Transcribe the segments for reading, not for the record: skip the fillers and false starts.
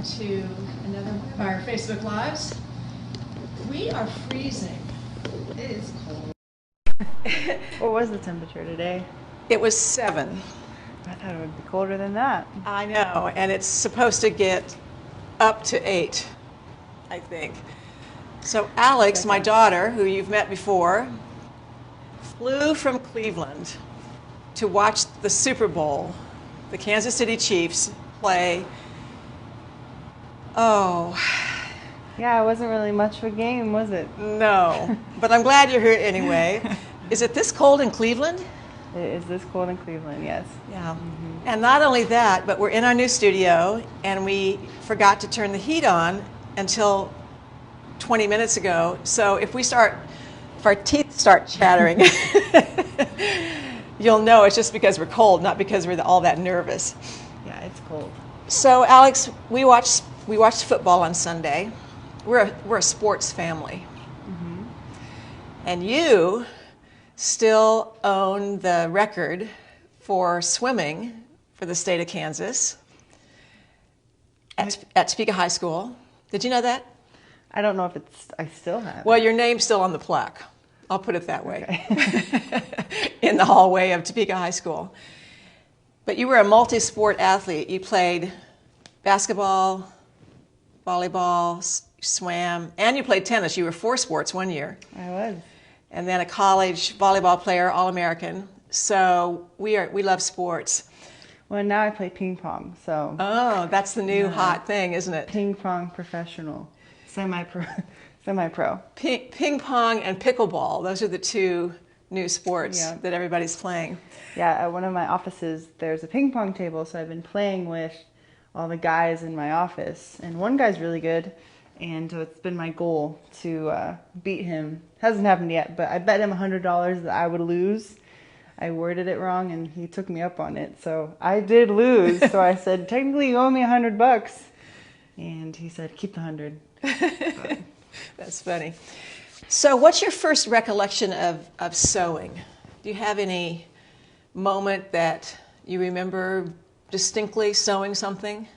welcome to another one of our Facebook Lives. We are freezing. It is cold. What was the temperature today? It was 7. I thought it would be colder than that. I know, and it's supposed to get up to 8, I think. So Alex, my daughter, who you've met before, flew from Cleveland to watch the Super Bowl, the Kansas City Chiefs play. Oh. Yeah, it wasn't really much of a game, was it? No, but I'm glad you're here anyway. Is it this cold in Cleveland? It is this cold in Cleveland, yes. Yeah. And not only that, but we're in our new studio, and we forgot to turn the heat on until 20 minutes ago. So if our teeth start chattering, you'll know it's just because we're cold, not because we're all that nervous. Yeah, it's cold. So Alex, we watched football on Sunday. We're a sports family. Mm-hmm. And you still own the record for swimming for the state of Kansas at Topeka High School. Did you know that? I don't know if I still have Well, it. your name's still on the plaque. I'll put it that way. Okay. In the hallway of Topeka High School. But you were a multi-sport athlete. You played basketball, volleyball, swam, and you played tennis. You were 4 sports one year. I was. And then a college volleyball player, All-American. So we love sports. Well, now I play ping pong, so. Oh, that's the new hot thing, isn't it? Ping pong professional, semi-pro. Ping pong and pickleball. Those are the 2 new sports that everybody's playing. Yeah, at one of my offices, there's a ping pong table, so I've been playing with all the guys in my office. And one guy's really good, and so it's been my goal to beat him. Hasn't happened yet, but I bet him $100 that I would lose. I worded it wrong, and he took me up on it. So I did lose. So I said, technically, you owe me $100. And he said, keep the 100. That's funny. So what's your first recollection of sewing? Do you have any moment that you remember distinctly sewing something?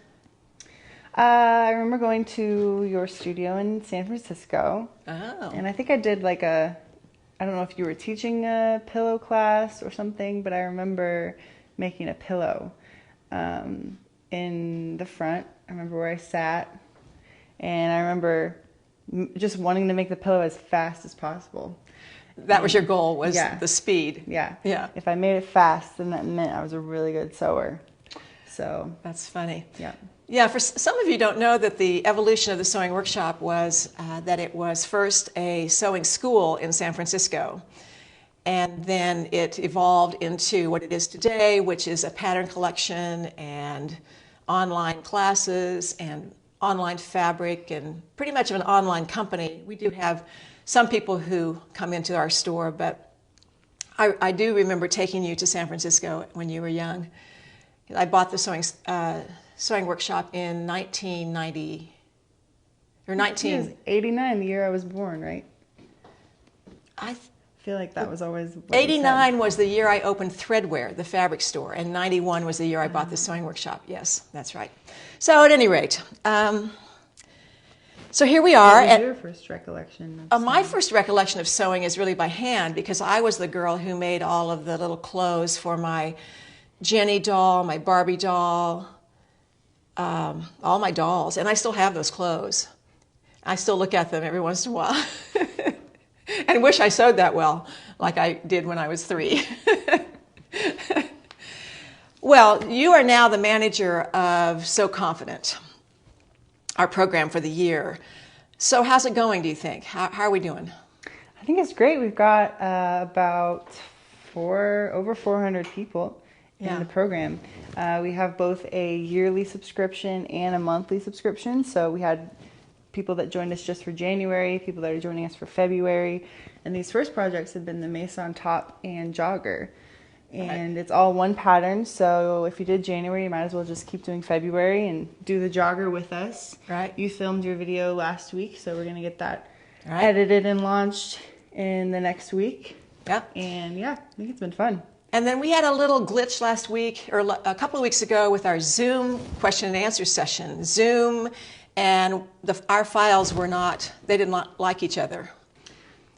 I remember going to your studio in San Francisco. Oh. And I think I did I don't know if you were teaching a pillow class or something, but I remember making a pillow in the front. I remember where I sat, and I remember just wanting to make the pillow as fast as possible. That was your goal, was the speed. Yeah. Yeah. If I made it fast, then that meant I was a really good sewer. So. That's funny. Yeah. Yeah, for some of you don't know that the evolution of the sewing workshop was that it was first a sewing school in San Francisco, and then it evolved into what it is today, which is a pattern collection and online classes and online fabric and pretty much of an online company. We do have some people who come into our store, but I do remember taking you to San Francisco when you were young. I bought the sewing workshop in 1990 or 19. It was 89, the year I was born, right? I feel like that was always what 89 was the year I opened Threadwear, the fabric store, and 91 was the year I bought the sewing workshop. Yes, that's right. So at any rate, so here we are. What was your first recollection? My first recollection of sewing is really by hand, because I was the girl who made all of the little clothes for my Jenny doll, my Barbie doll, all my dolls, and I still have those clothes. I still look at them every once in a while and wish I sewed that well, like I did when I was 3. Well, you are now the manager of So Confident, our program for the year. So how's it going, do you think? How are we doing? I think it's great. We've got about over 400 people in the program. We have both a yearly subscription and a monthly subscription. So we had people that joined us just for January, people that are joining us for February. And these first projects have been the Maison top and jogger. And it's all one pattern. So if you did January, you might as well just keep doing February and do the jogger with us. Right. You filmed your video last week, so we're going to get that edited and launched in the next week. Yep. And yeah, I think it's been fun. And then we had a little glitch last week, or a couple of weeks ago, with our Zoom question and answer session. Zoom and our files they did not like each other.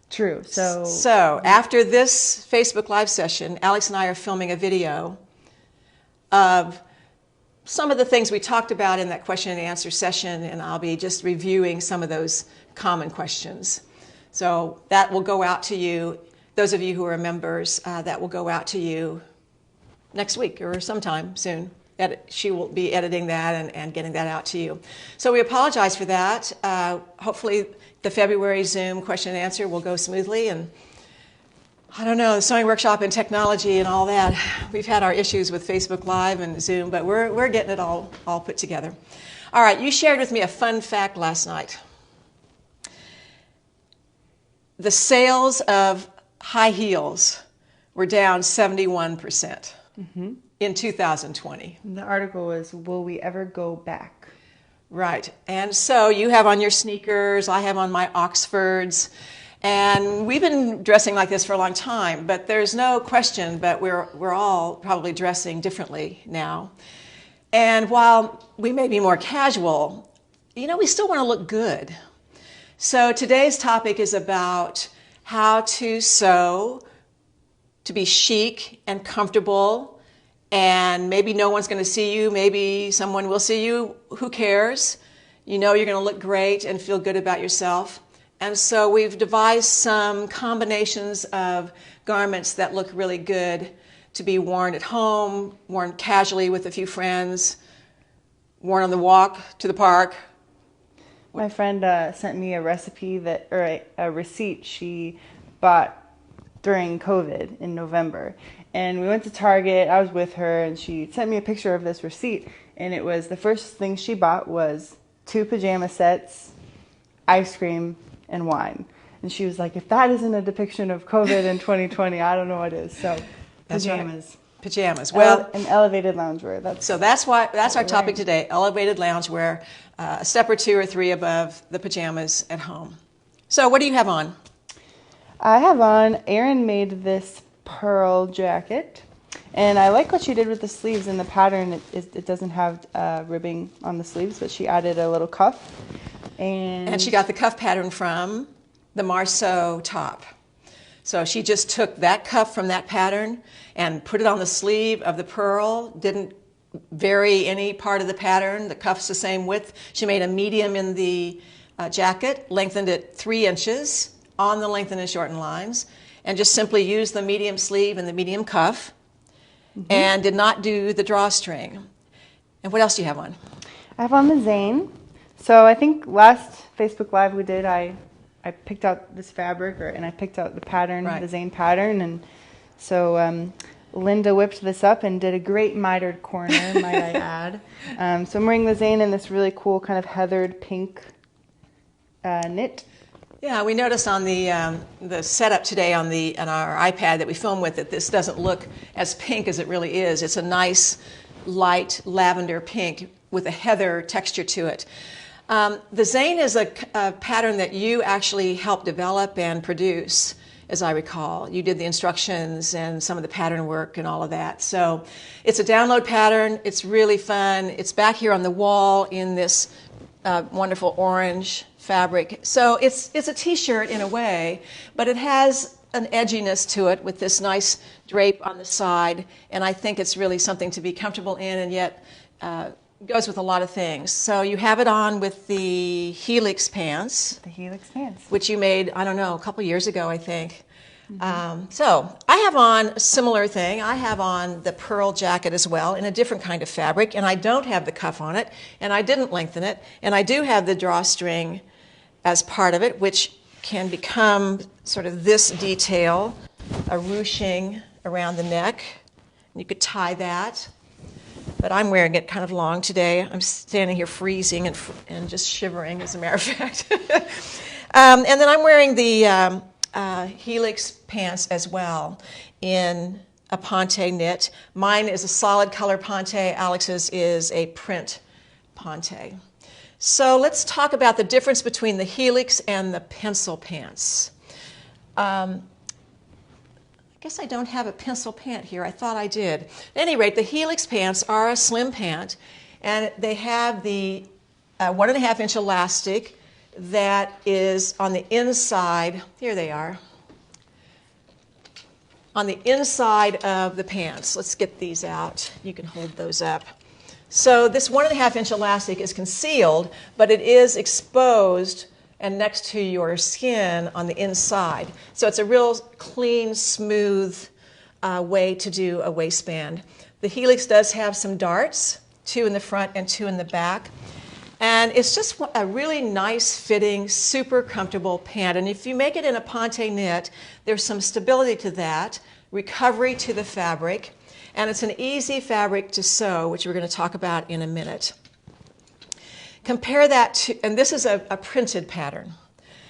True. So after this Facebook Live session, Alex and I are filming a video of some of the things we talked about in that question and answer session, and I'll be just reviewing some of those common questions. So that will go out to you, those of you who are members, that will go out to you next week or sometime soon. She will be editing that and getting that out to you. So we apologize for that. Hopefully the February Zoom question and answer will go smoothly. And I don't know, the sewing workshop and technology and all that. We've had our issues with Facebook Live and Zoom, but we're getting it all put together. All right, you shared with me a fun fact last night. The sales of high heels were down 71% in 2020. The article was, will we ever go back? Right. And so you have on your sneakers, I have on my Oxfords, and we've been dressing like this for a long time, but there's no question but we're all probably dressing differently now. And while we may be more casual, we still want to look good. So today's topic is about how to sew to be chic and comfortable, and maybe no one's going to see you, maybe someone will see you, who cares? You're going to look great and feel good about yourself. And so we've devised some combinations of garments that look really good to be worn at home, worn casually with a few friends, worn on the walk to the park. My friend sent me a recipe a receipt she bought during COVID in November. And we went to Target, I was with her, and she sent me a picture of this receipt. And it was, the first thing she bought was 2 pajama sets, ice cream, and wine. And she was like, if that isn't a depiction of COVID in 2020, I don't know what is. So, pajamas. Right. Pajamas. Well, and elevated loungewear. That's our topic today, elevated loungewear, a step or 2 or 3 above the pajamas at home. So what do you have on? I have on, Erin made this pearl jacket, and I like what she did with the sleeves and the pattern. It doesn't have ribbing on the sleeves, but she added a little cuff. And she got the cuff pattern from the Marceau top. So she just took that cuff from that pattern and put it on the sleeve of the pearl, didn't vary any part of the pattern. The cuff's the same width. She made a medium in the jacket, lengthened it 3 inches on the lengthen and shorten lines, and just simply used the medium sleeve and the medium cuff, and did not do the drawstring. And what else do you have on? I have on the Zane. So I think last Facebook Live we did, I picked out this fabric, and I picked out the pattern, right, the Zane pattern, and so Linda whipped this up and did a great mitered corner, might I add. So I'm wearing the Zane in this really cool kind of heathered pink knit. Yeah, we noticed on the setup today on our iPad that we film with that this doesn't look as pink as it really is. It's a nice light lavender pink with a heather texture to it. The Zane is a pattern that you actually helped develop and produce, as I recall. You did the instructions and some of the pattern work and all of that. So it's a download pattern. It's really fun. It's back here on the wall in this wonderful orange fabric. So it's a t-shirt in a way, but it has an edginess to it with this nice drape on the side, and I think it's really something to be comfortable in, and yet goes with a lot of things. So you have it on with the Helix Pants. The Helix Pants. Which you made, I don't know, a couple years ago, I think. So I have on a similar thing. I have on the pearl jacket as well in a different kind of fabric, and I don't have the cuff on it, and I didn't lengthen it, and I do have the drawstring as part of it, which can become sort of this detail, a ruching around the neck. You could tie that, but I'm wearing it kind of long today. I'm standing here freezing and just shivering, as a matter of fact. And then I'm wearing the Helix Pants as well in a Ponte knit. Mine is a solid color Ponte. Alex's is a print Ponte. So let's talk about the difference between the Helix and the pencil pants. I guess I don't have a pencil pant here. I thought I did. At any rate, the Helix pants are a slim pant, and they have the 1.5-inch elastic that is on the inside. Here they are. On the inside of the pants. Let's get these out. You can hold those up. So this 1.5-inch elastic is concealed, but it is exposed and next to your skin on the inside. So it's a real clean, smooth way to do a waistband. The Helix does have some darts, 2 in the front and 2 in the back. And it's just a really nice fitting, super comfortable pant. And if you make it in a Ponte knit, there's some stability to that, recovery to the fabric, and it's an easy fabric to sew, which we're going to talk about in a minute. Compare that to, and this is a printed pattern.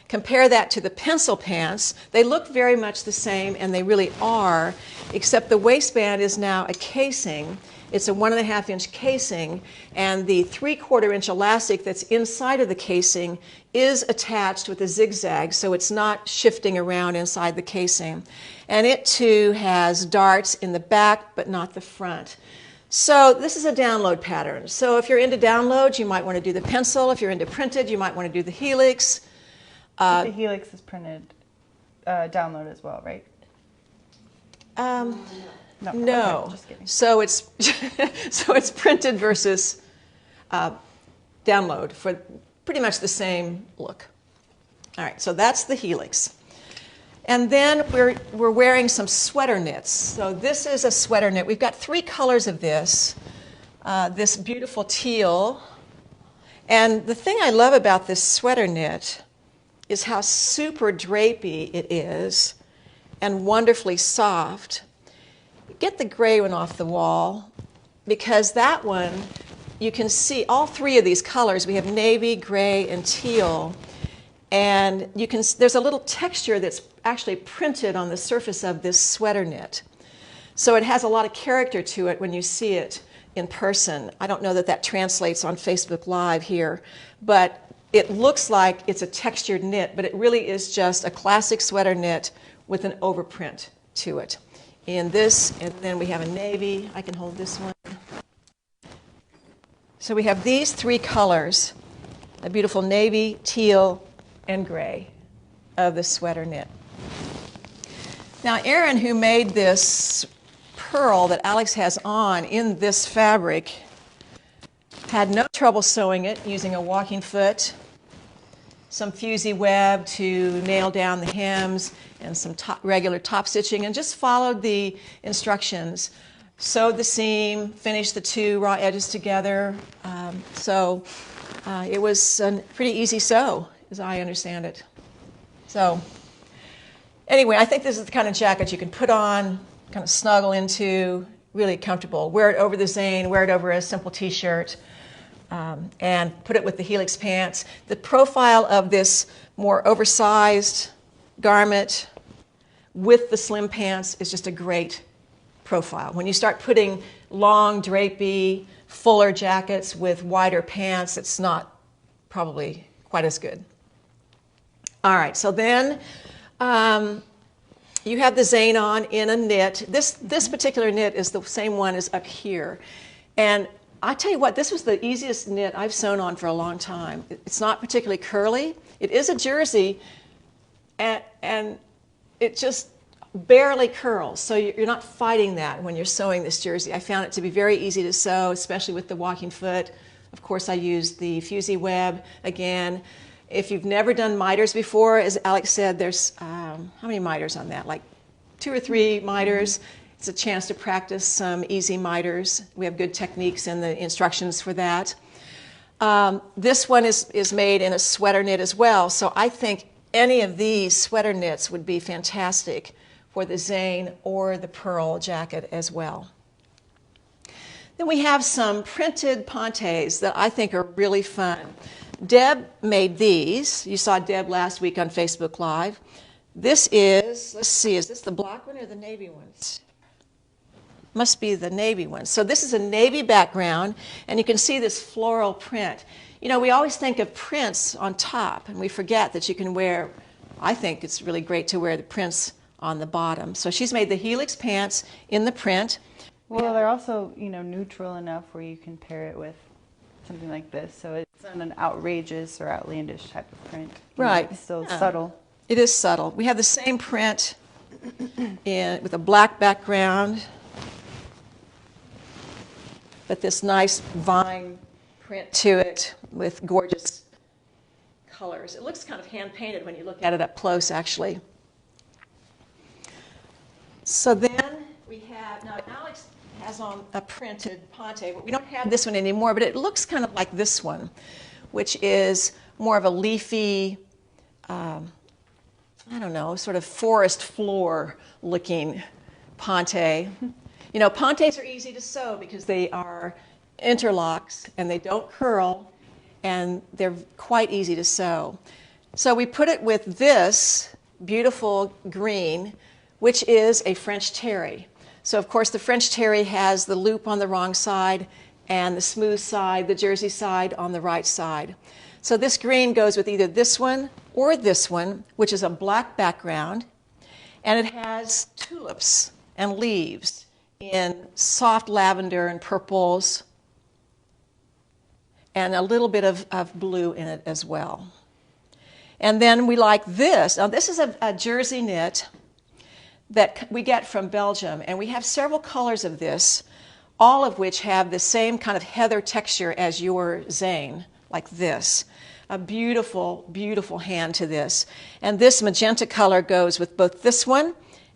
Compare that to the pencil pants. They look very much the same, and they really are, except the waistband is now a casing. It's a 1.5-inch casing, and the 3/4-inch elastic that's inside of the casing is attached with a zigzag, so it's not shifting around inside the casing. And it too has darts in the back, but not the front. So this is a download pattern. So if you're into downloads, you might want to do the pencil. If you're into printed, you might want to do the Helix. The Helix is printed download as well, right? No. Okay, just kidding. So it's so it's printed versus download for pretty much the same look. All right, so that's the Helix. And then we're wearing some sweater knits. So this is a sweater knit. We've got 3 colors of this. This beautiful teal. And the thing I love about this sweater knit is how super drapey it is and wonderfully soft. Get the gray one off the wall, because that one, you can see all 3 of these colors. We have navy, gray, and teal. And you can, there's a little texture that's actually printed on the surface of this sweater knit. So it has a lot of character to it when you see it in person. I don't know that that translates on Facebook Live here, but it looks like it's a textured knit, but it really is just a classic sweater knit with an overprint to it. In this, and then we have a navy. I can hold this one. So we have these 3 colors, a beautiful navy, teal, and gray of the sweater knit. Now, Erin, who made this pearl that Alex has on in this fabric, had no trouble sewing it using a walking foot, some fusee web to nail down the hems, and some regular top stitching, and just followed the instructions. Sewed the seam, finished the 2 raw edges together. It was a pretty easy sew, as I understand it. So anyway, I think this is the kind of jacket you can put on, kind of snuggle into, really comfortable. Wear it over the zane, wear it over a simple t-shirt, and put it with the Helix pants. The profile of this more oversized garment with the slim pants is just a great profile. When you start putting long, drapey, fuller jackets with wider pants, it's not probably quite as good. All right, so then you have the zane on in a knit. This particular knit is the same one as up here. And I tell you what, this was the easiest knit I've sewn on for a long time. It's not particularly curly. It is a jersey, and it just barely curls. So you're not fighting that when you're sewing this jersey. I found it to be very easy to sew, especially with the walking foot. Of course, I used the fusee web again. If you've never done miters before, as Alex said, there's how many miters on that? Like 2 or 3 miters. It's a chance to practice some easy miters. We have good techniques in the instructions for that. This one is made in a sweater knit as well, so I think any of these sweater knits would be fantastic for the zane or the pearl jacket as well. Then we have some printed Pontes that I think are really fun. Deb made these. You saw Deb last week on Facebook Live. This is, let's see, is this the black one or the navy one? Must be the navy one. So this is a navy background, and you can see this floral print. You know, we always think of prints on top, and we forget that you can wear, I think it's really great to wear the prints on the bottom. So she's made the Helix pants in the print. Well, they're also, neutral enough where you can pair it with something like this. So it's not an outrageous or outlandish type of print. Right. It's still subtle. It is subtle. We have the same print with a black background, but this nice vine print to it with gorgeous colors. It looks kind of hand-painted when you look at it up close, actually. So then we have, now Alex has on a printed Ponte, but we don't have this one anymore, but it looks kind of like this one, which is more of a leafy, I don't know, sort of forest floor looking Ponte. Pontes are easy to sew because they are interlocks and they don't curl and they're quite easy to sew. So we put it with this beautiful green, which is a French terry. So of course the French terry has the loop on the wrong side and the smooth side, the jersey side on the right side. So this green goes with either this one or this one, which is a black background, and it has tulips and leaves in soft lavender and purples, and a little bit of blue in it as well. And then we like this. Now this is a jersey knit that we get from Belgium, and we have several colors of this, all of which have the same kind of heather texture as your Zane, like this. A beautiful, beautiful hand to this. And this magenta color goes with both this one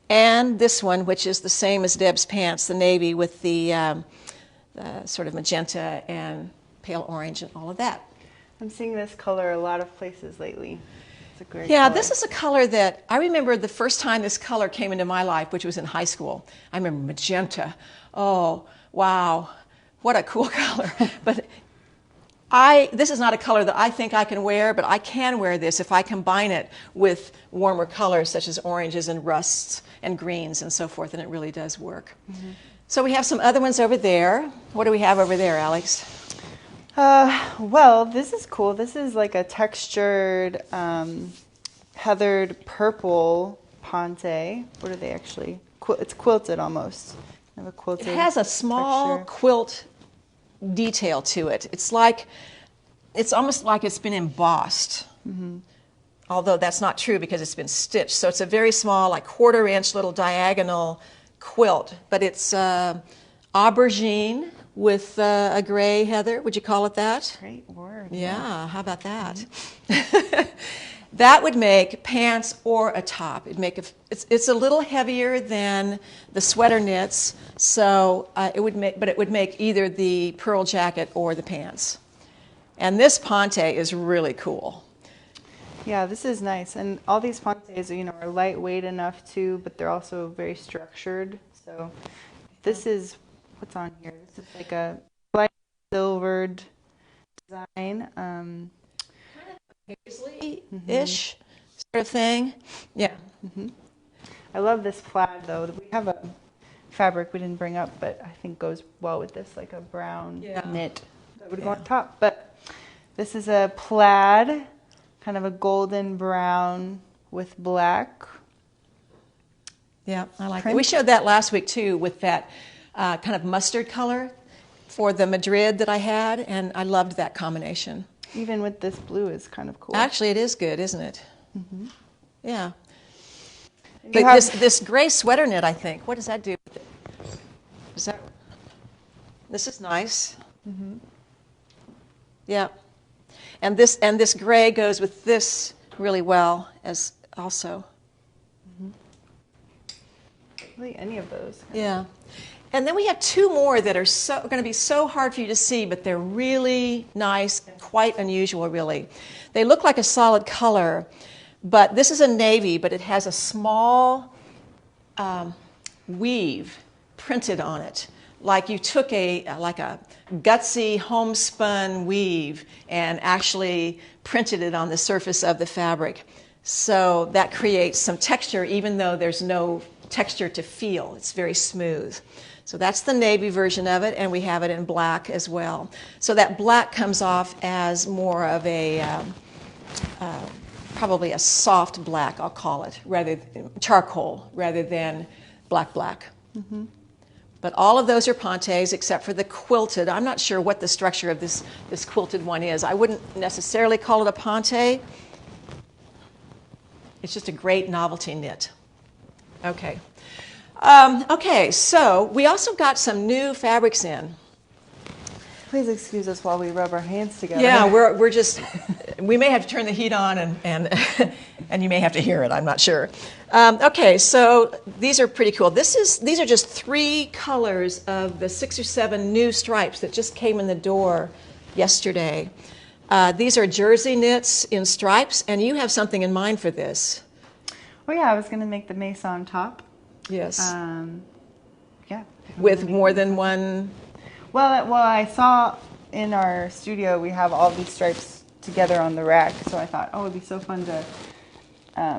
and this one, which is the same as Deb's pants, the navy with the sort of magenta and pale orange and all of that. I'm seeing this color a lot of places lately. It's a great color. This is a color that I remember the first time this color came into my life, which was in high school. I remember magenta. Oh, wow, what a cool color. But this is not a color that I think I can wear, but I can wear this if I combine it with warmer colors such as oranges and rusts and greens and so forth, and it really does work. Mm-hmm. So we have some other ones over there. What do we have over there, Alex? Well, this is cool. This is like a textured, heathered purple Ponte. What are they actually? It's quilted almost. They have a quilted It has a small texture. quilt detail to it. It's almost like it's been embossed. Mm-hmm. Although that's not true because it's been stitched. So it's a very small, like 1/4 inch little diagonal quilt, but it's aubergine with a gray heather. Would you call it that? Great word. Yeah, how about that? Mm-hmm. That would make pants or a top. It's a little heavier than the sweater knits, so it would make either the pearl jacket or the pants. And this Ponte is really cool. Yeah, this is nice. And all these Pontes, are lightweight enough too, but they're also very structured. So this is what's on here. This is like a light silvered design. Paisley-ish sort of thing. Yeah. Mm-hmm. I love this plaid though. We have a fabric we didn't bring up, but I think goes well with this, like a brown knit that would go on top. But this is a plaid, kind of a golden brown with black. Yeah, I like it. We showed that last week too with that kind of mustard color for the Madrid that I had, and I loved that combination. Even with this blue is kind of cool. Actually, it is good, isn't it? Mm-hmm. Yeah. But this gray sweater knit, I think, what does that do with it? This is nice. Mm-hmm. Yeah. And this gray goes with this really well as also. Mm-hmm. Really, any of those. Yeah. And then we have two more that are going to be so hard for you to see, but they're really nice and quite unusual, really. They look like a solid color, but this is a navy, but it has a small weave printed on it. Like you took a gutsy homespun weave and actually printed it on the surface of the fabric. So that creates some texture, even though there's no texture to feel. It's very smooth. So that's the navy version of it, and we have it in black as well. So that black comes off as more of a probably a soft black, I'll call it, charcoal rather than black. Mm-hmm. But all of those are Pontes except for the quilted. I'm not sure what the structure of this quilted one is. I wouldn't necessarily call it a Ponte. It's just a great novelty knit. Okay. Okay, so we also got some new fabrics in. Please excuse us while we rub our hands together. Yeah, we may have to turn the heat on and and you may have to hear it, I'm not sure. Okay, so these are pretty cool. These are just 3 colors of the 6 or 7 new stripes that just came in the door yesterday. These are jersey knits in stripes, and you have something in mind for this. Oh yeah, I was going to make the Maison top. Yes. Yeah. With more than one. Well, I saw in our studio we have all these stripes together on the rack, so I thought, oh, it'd be so fun to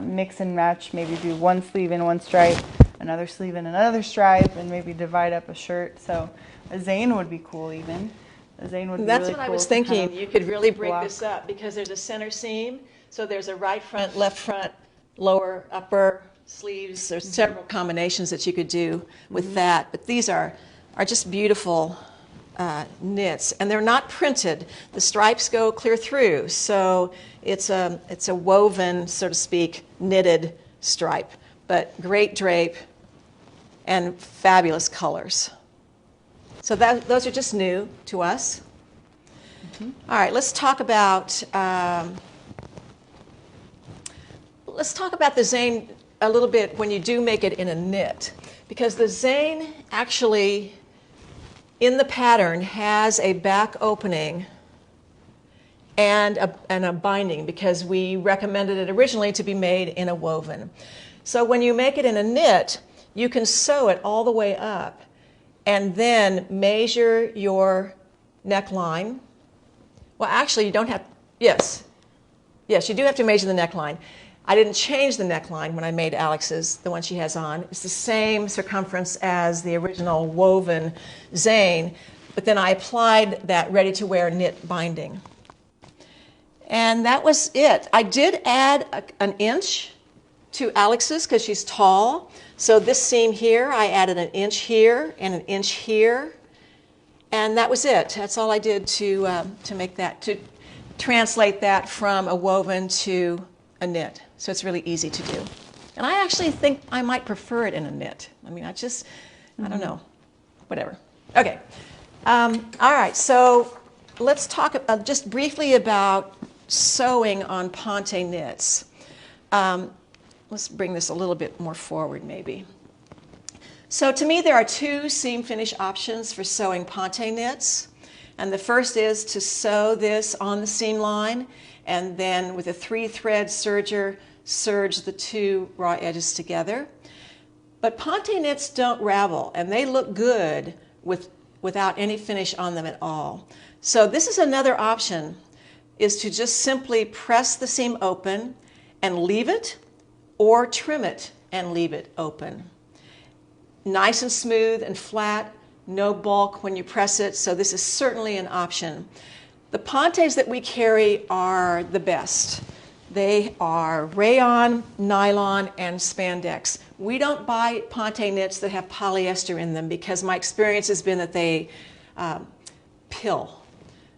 mix and match, maybe do one sleeve in one stripe, another sleeve in another stripe, and maybe divide up a shirt. So a zane would be cool even. A zane would be That's really what I cool was to thinking. kind of You could really break block. this up because there's a center seam, so there's a right front, left front, lower, upper sleeves. There's several combinations that you could do with that, but these are just beautiful knits, and they're not printed. The stripes go clear through, so it's a woven, so to speak, knitted stripe, but great drape and fabulous colors. So those are just new to us. Mm-hmm. All right, let's talk about the zane a little bit when you do make it in a knit, because the zane actually in the pattern has a back opening and a binding, because we recommended it originally to be made in a woven. So when you make it in a knit, you can sew it all the way up and then measure your neckline. Well, actually, you don't have, yes, you do have to measure the neckline. I didn't change the neckline when I made Alex's, the one she has on. It's the same circumference as the original woven zane, but then I applied that ready-to-wear knit binding. And that was it. I did add an inch to Alex's because she's tall. So this seam here, I added an inch here and an inch here. And that was it. That's all I did to make that, to translate that from a woven to a knit. So it's really easy to do. And I actually think I might prefer it in a knit. I mean, I don't know. Whatever. Okay. All right. So let's talk just briefly about sewing on Ponte knits. Let's bring this a little bit more forward, maybe. So to me, there are 2 seam finish options for sewing Ponte knits. And the first is to sew this on the seam line, and then with a 3-thread serger, serge the 2 raw edges together. But Ponte knits don't ravel, and they look good without any finish on them at all. So this is another option, is to just simply press the seam open and leave it, or trim it and leave it open. Nice and smooth and flat, no bulk when you press it, so this is certainly an option. The Pontes that we carry are the best. They are rayon, nylon, and spandex. We don't buy Ponte knits that have polyester in them because my experience has been that they pill.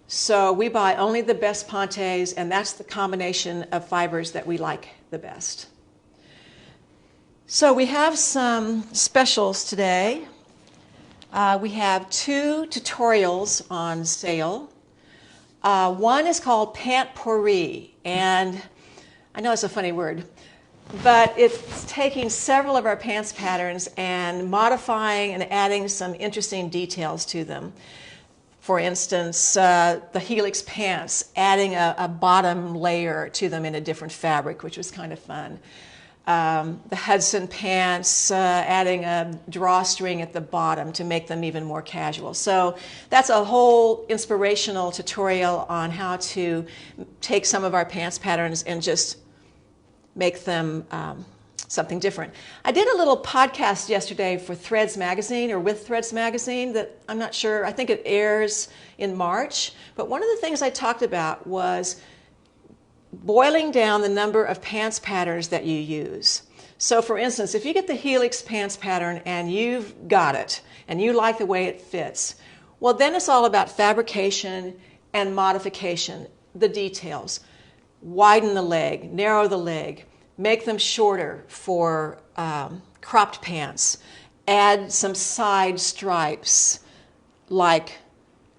So we buy only the best Pontes, and that's the combination of fibers that we like the best. So we have some specials today. We have 2 tutorials on sale. One is called Pant Pourri, and I know it's a funny word, but it's taking several of our pants patterns and modifying and adding some interesting details to them. For instance, the Helix Pants, adding a bottom layer to them in a different fabric, which was kind of fun. The Hudson Pants, adding a drawstring at the bottom to make them even more casual. So that's a whole inspirational tutorial on how to take some of our pants patterns and just make them something different. I did a little podcast yesterday for Threads Magazine, or with Threads Magazine, that I'm not sure, I think it airs in March. But one of the things I talked about was boiling down the number of pants patterns that you use. So for instance, if you get the Helix Pants pattern and you've got it and you like the way it fits, well then it's all about fabrication and modification, the details. Widen the leg, narrow the leg, make them shorter for cropped pants, add some side stripes like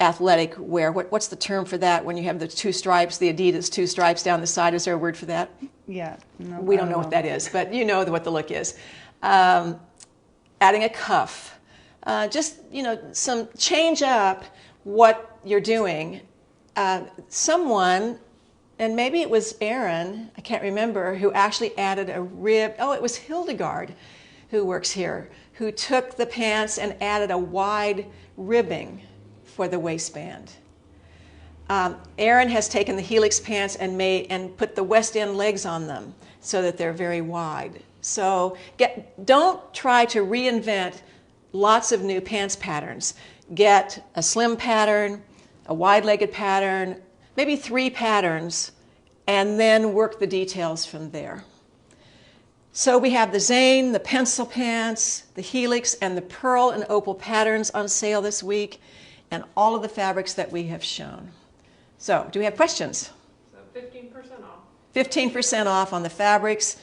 athletic wear. What's the term for that when you have the two stripes, the Adidas two stripes down the side? Is there a word for that? Yeah. No, we don't know what that is, but you know what the look is. Adding a cuff. Just, some change up what you're doing. Someone, and maybe it was Erin, I can't remember, who actually added a rib. Oh, it was Hildegard who works here, who took the pants and added a wide ribbing for the waistband. Erin has taken the Helix pants and put the West End legs on them so that they're very wide. So don't try to reinvent lots of new pants patterns. Get a slim pattern, a wide-legged pattern, maybe 3 patterns, and then work the details from there. So we have the Zane, the pencil pants, the Helix, and the pearl and opal patterns on sale this week, and all of the fabrics that we have shown. So, do we have questions? So 15% off. 15% off on the fabrics,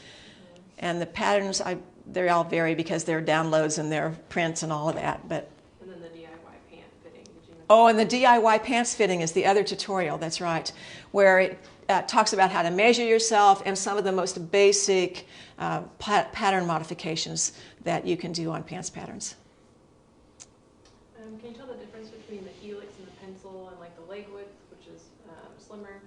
and the patterns, they all vary because they're downloads and they're prints and all of that. But and then the DIY pant fitting. Did you mention oh, and the DIY pants fitting is the other tutorial, that's right, where it talks about how to measure yourself and some of the most basic pattern modifications that you can do on pants patterns. Can you tell the difference between the Helix and the pencil and like the leg width, which is slimmer?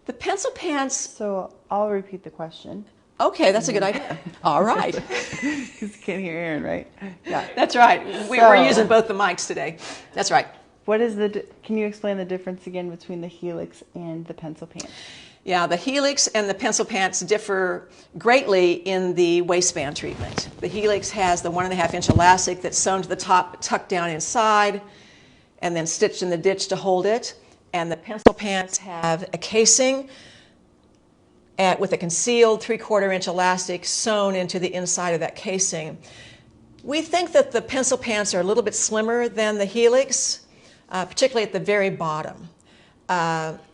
The pencil pants. So I'll repeat the question. Okay, that's a good idea. All right. Because you can't hear Erin, right? Yeah. That's right. We're using both the mics today. That's right. What is can you explain the difference again between the Helix and the pencil pants? Yeah, the Helix and the pencil pants differ greatly in the waistband treatment. The Helix has the 1.5-inch elastic that's sewn to the top, tucked down inside, and then stitched in the ditch to hold it. And the pencil pants have a casing with a concealed 3/4-inch elastic sewn into the inside of that casing. We think that the pencil pants are a little bit slimmer than the Helix, particularly at the very bottom.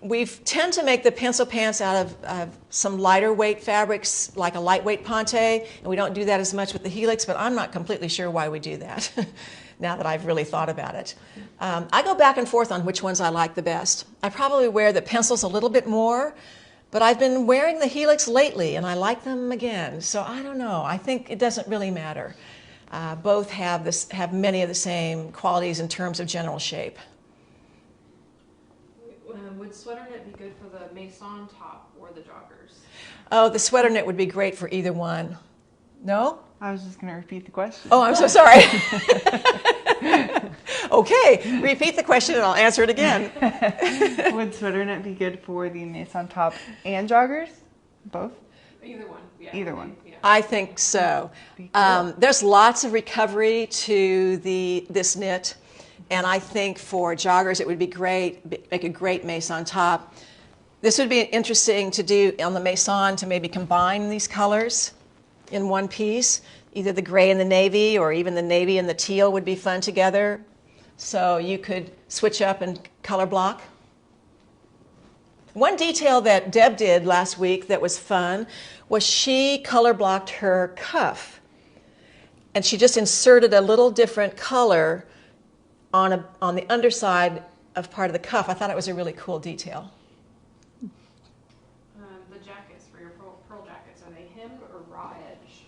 We tend to make the pencil pants out of some lighter weight fabrics, like a lightweight Ponte, and we don't do that as much with the Helix, but I'm not completely sure why we do that, now that I've really thought about it. I go back and forth on which ones I like the best. I probably wear the pencils a little bit more, but I've been wearing the Helix lately, and I like them again, so I don't know. I think it doesn't really matter. Both have many of the same qualities in terms of general shape. Would sweater knit be good for the Maison top or the joggers? Oh, the sweater knit would be great for either one. No? I was just going to repeat the question. Oh, I'm so sorry. Okay, repeat the question and I'll answer it again. Would sweater knit be good for the Maison top and joggers? Both? Either one. Yeah. Either one. Yeah. I think so. There's lots of recovery to this knit, and I think for joggers it would be great, make a great Maison top. This would be interesting to do on the Maison, to maybe combine these colors in one piece. Either the gray and the navy, or even the navy and the teal would be fun together. So you could switch up and color block. One detail that Deb did last week that was fun was she color blocked her cuff. And she just inserted a little different color on the underside of part of the cuff. I thought it was a really cool detail. The jackets for your pearl jackets, are they hemmed or raw edge?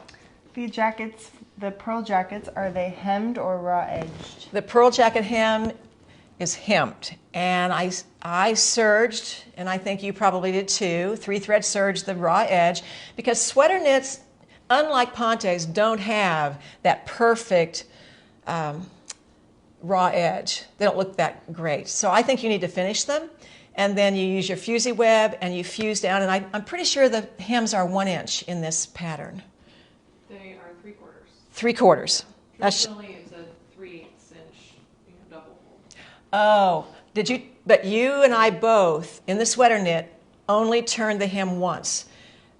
The pearl jackets, are they hemmed or raw edged? The pearl jacket hem is hemmed, and I serged, and I think you probably did too, 3-thread serged the raw edge, because sweater knits, unlike Pontes, don't have that perfect raw edge. They don't look that great. So I think you need to finish them, and then you use your fusee web and you fuse down, and I'm pretty sure the hems are 1 inch in this pattern. They are 3/4. 3/4. Traditionally, it's a 3/8 inch double fold. Oh, but you and I both, in the sweater knit, only turn the hem once.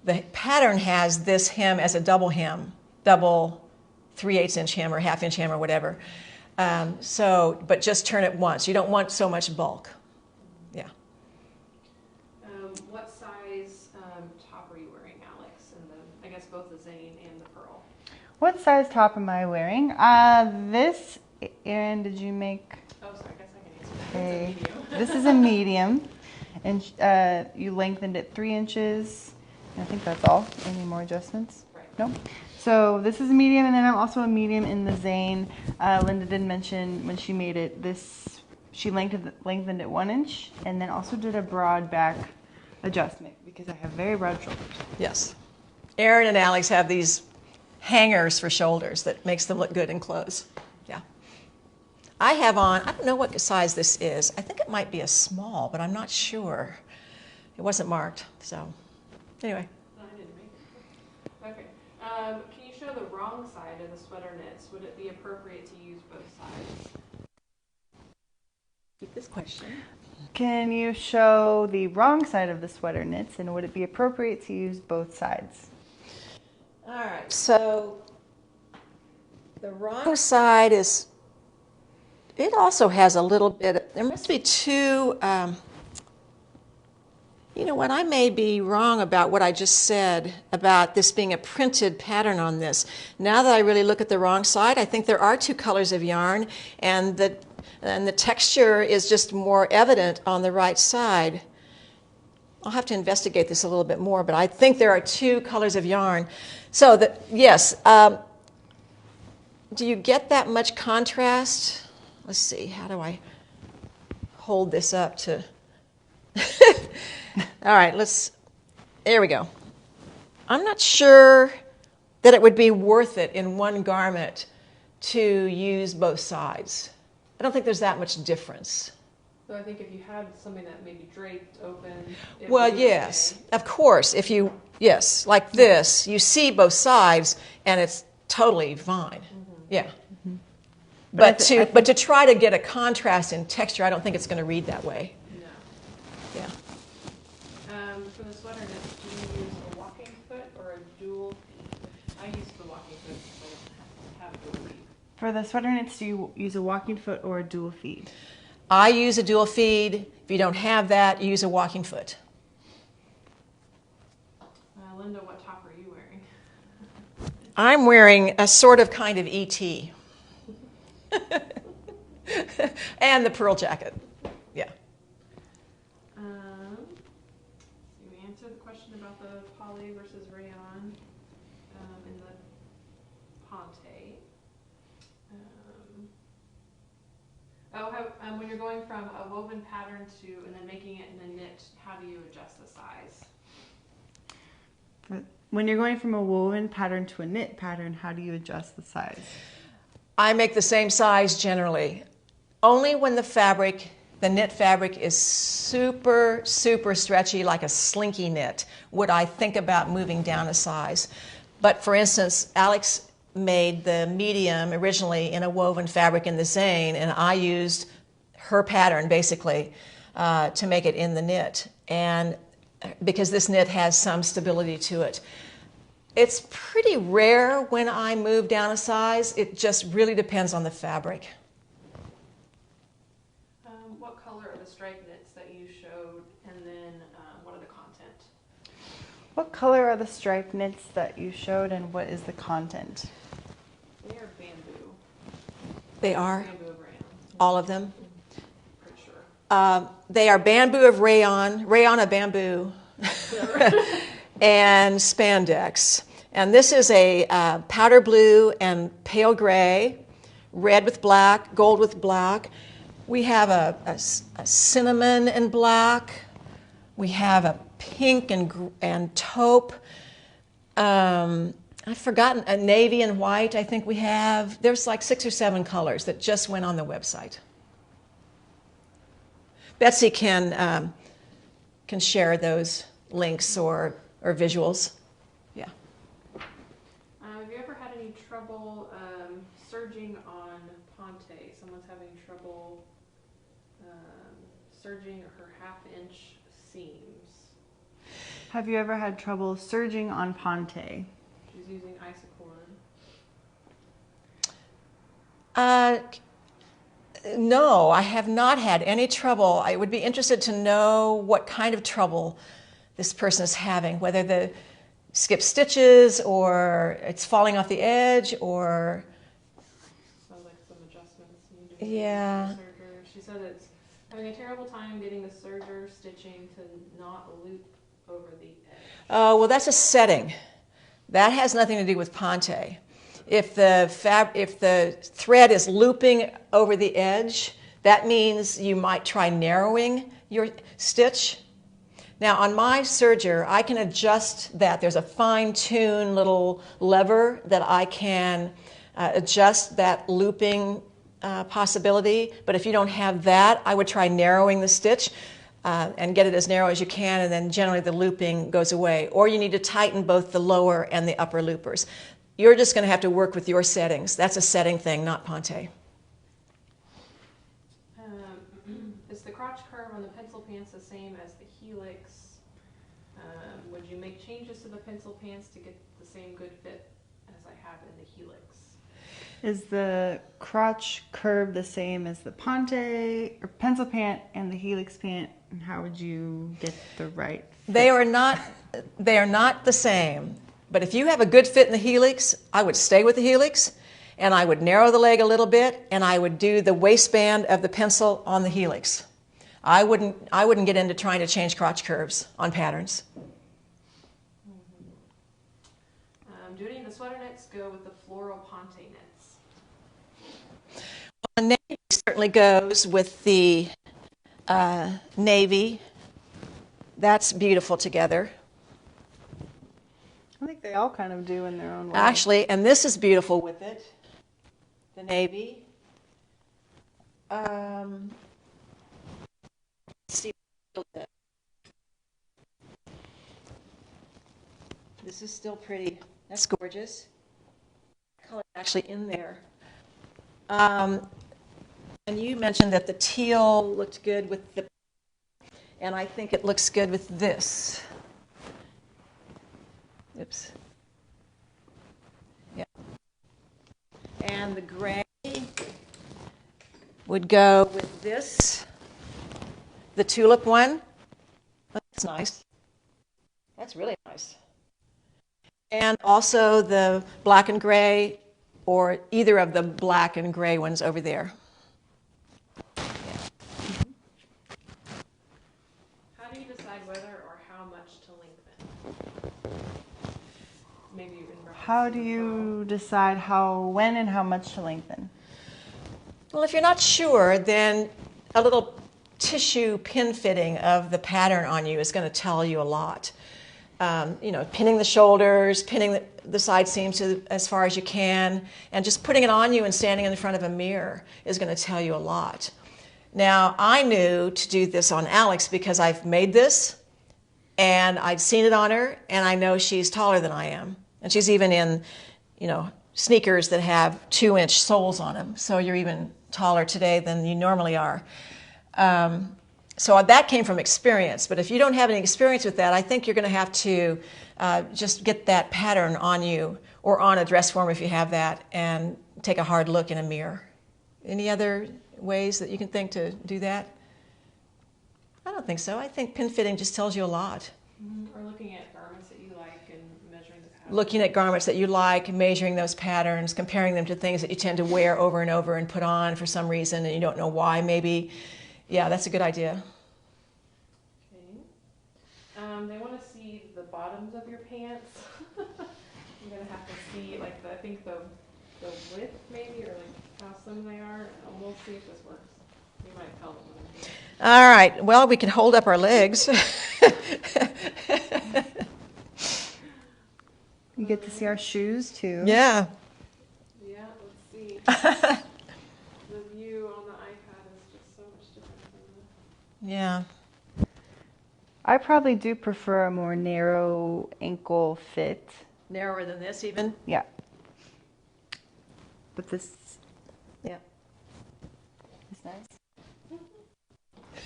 The pattern has this hem as a double hem, double 3/8 inch hem or half-inch hem or whatever. But just turn it once. You don't want so much bulk. Yeah. What size top are you wearing, Alex? And I guess both the Zane and the Pearl. What size top am I wearing? This, Erin, did you make? Oh, sorry, I guess I can answer that. It's a medium. This is a medium, and you lengthened it 3 inches. I think that's all. Any more adjustments? Right. Nope. So this is a medium, and then I'm also a medium in the Zane. Linda did mention when she made it, she lengthened it 1 inch, and then also did a broad back adjustment because I have very broad shoulders. Yes. Erin and Alex have these hangers for shoulders that makes them look good in clothes. Yeah. I have on, I don't know what size this is. I think it might be a small, but I'm not sure. It wasn't marked, so anyway. No, I didn't make it. Okay. Can you show the wrong side of the sweater knits? Would it be appropriate to use both sides? Keep this question. Can you show the wrong side of the sweater knits, and would it be appropriate to use both sides? All right, so the wrong side is, it also has a little bit, there must be two, you know what, I may be wrong about what I just said about this being a printed pattern on this. Now that I really look at the wrong side, I think there are 2 colors of yarn, and the texture is just more evident on the right side. I'll have to investigate this a little bit more, but I think there are 2 colors of yarn. So, yes, do you get that much contrast? Let's see, how do I hold this up to... All right, there we go. I'm not sure that it would be worth it in one garment to use both sides. I don't think there's that much difference. So I think if you had something that maybe draped open. Well, yes, of course. Yes, like this, you see both sides, and it's totally fine. Mm-hmm. Yeah. Mm-hmm. But to try to get a contrast in texture, I don't think it's going to read that way. No. Yeah. For the sweater knits, do you use a walking foot or a dual feed? I use the walking foot because I don't have dual feed. For the sweater knits, do you use a walking foot or a dual feed? I use a dual feed. If you don't have that, use a walking foot. Linda, what top are you wearing? I'm wearing a sort of kind of ET. And the pearl jacket. Yeah. We answered the question about the poly versus rayon in the Ponte. When you're going from a woven pattern and then making it in a knit, how do you adjust the size? When you're going from a woven pattern to a knit pattern, how do you adjust the size? I make the same size generally. Only when the knit fabric is super, super stretchy, like a slinky knit, would I think about moving down a size. But for instance, Alex made the medium originally in a woven fabric in the Zane, and I used her pattern basically to make it in the knit, and because this knit has some stability to it. It's pretty rare when I move down a size. It just really depends on the fabric. What color are the striped knits that you showed, and then what are the content? What color are the striped knits that you showed, and what is the content? They are bamboo. They are? Bamboo of rayon. All of them? Pretty sure. They are bamboo of rayon of bamboo, and spandex. And this is a powder blue and pale gray, red with black, gold with black. We have a cinnamon and black. We have a pink and taupe. I've forgotten a navy and white. I think we have. There's like 6 or 7 colors that just went on the website. Betsy can share those links or visuals. Yeah. Have you ever had any trouble serging on Ponte? Someone's having trouble serging her 1/2 inch seams. Have you ever had trouble serging on Ponte? She's using isocord. No, I have not had any trouble. I would be interested to know what kind of trouble this person is having, whether the skip stitches or it's falling off the edge or... Sounds like some adjustments need to be Yeah. made by the serger. She said it's having a terrible time getting the serger stitching to not loop over the edge. Oh, well, that's a setting. That has nothing to do with Ponte. If the thread is looping over the edge, that means you might try narrowing your stitch. Now, on my serger, I can adjust that. There's a fine-tuned little lever that I can adjust that looping possibility. But if you don't have that, I would try narrowing the stitch and get it as narrow as you can, and then generally the looping goes away. Or you need to tighten both the lower and the upper loopers. You're just going to have to work with your settings. That's a setting thing, not Ponte. Is the crotch curve on the pencil pants the same as the Helix? Would you make changes to the pencil pants to get the same good fit as I have in the Helix? Is the crotch curve the same as the Ponte or pencil pant and the Helix pant? And how would you get the right fit? They are not the same. But if you have a good fit in the Helix, I would stay with the Helix, and I would narrow the leg a little bit, and I would do the waistband of the pencil on the Helix. I wouldn't get into trying to change crotch curves on patterns. Do any of the sweater knits go with the floral Ponte knits? The navy certainly goes with the navy. That's beautiful together. I think they all kind of do in their own way. Actually, and this is beautiful with it, the navy. Let's see. This is still pretty. That's gorgeous. Color actually in there. And you mentioned that the teal looked good with the, and I think it looks good with this. Oops. Yeah. And the gray would go with this, the tulip one. That's nice. That's really nice. And also the black and gray, or either of the black and gray ones over there. How do you decide whether or how much to lengthen? Maybe in reference How to do the you decide when and how much to lengthen? Well, if you're not sure, then a little tissue pin fitting of the pattern on you is going to tell you a lot. Pinning the shoulders, pinning the side seams as far as you can, and just putting it on you and standing in front of a mirror is going to tell you a lot. Now, I knew to do this on Alex because I've made this, and I've seen it on her, and I know she's taller than I am. And she's even in, sneakers that have 2-inch soles on them. So you're even taller today than you normally are. So that came from experience. But if you don't have any experience with that, I think you're going to have to just get that pattern on you or on a dress form if you have that and take a hard look in a mirror. Any other ways that you can think to do that? I don't think so. I think pin fitting just tells you a lot. Or looking at garments that you like and measuring the pattern. Looking at garments that you like, measuring those patterns, comparing them to things that you tend to wear over and over and put on for some reason and you don't know why maybe. Yeah, that's a good idea. Okay. They want to see the bottoms of your pants. You're going to have to see, I think the width maybe, or how slim they are. And we'll see if this works. You might tell them when I'm doing it. All right. Well, we can hold up our legs. You get to see our shoes too. Yeah. Yeah, let's see. The view on the iPad is just so much different than Yeah. I probably do prefer a more narrow ankle fit. Narrower than this even? Yeah. But this Yeah. is nice.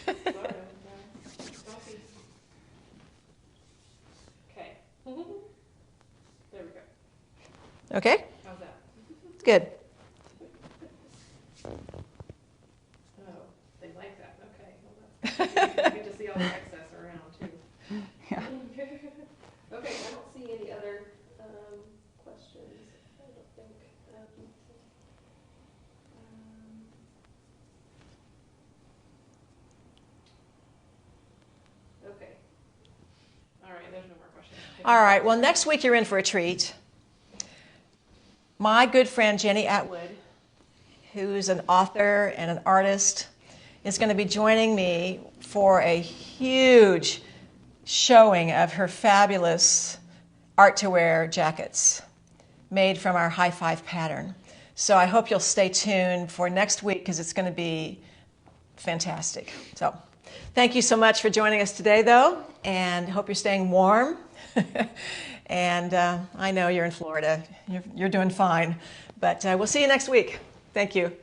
the... Sorry, yeah. Coffee. Okay? How's that? Good. Oh, they like that. Okay. Well, that's good to see all the excess around too. Yeah. Okay, I don't see any other questions. I don't think. Okay. All right, there's no more questions. All right, well, next week you're in for a treat. My good friend Jenny Atwood, who's an author and an artist, is going to be joining me for a huge showing of her fabulous art-to-wear jackets made from our high five pattern. So I hope you'll stay tuned for next week because it's going to be fantastic. So thank you so much for joining us today, though, and hope you're staying warm. And I know you're in Florida. You're doing fine. But we'll see you next week. Thank you.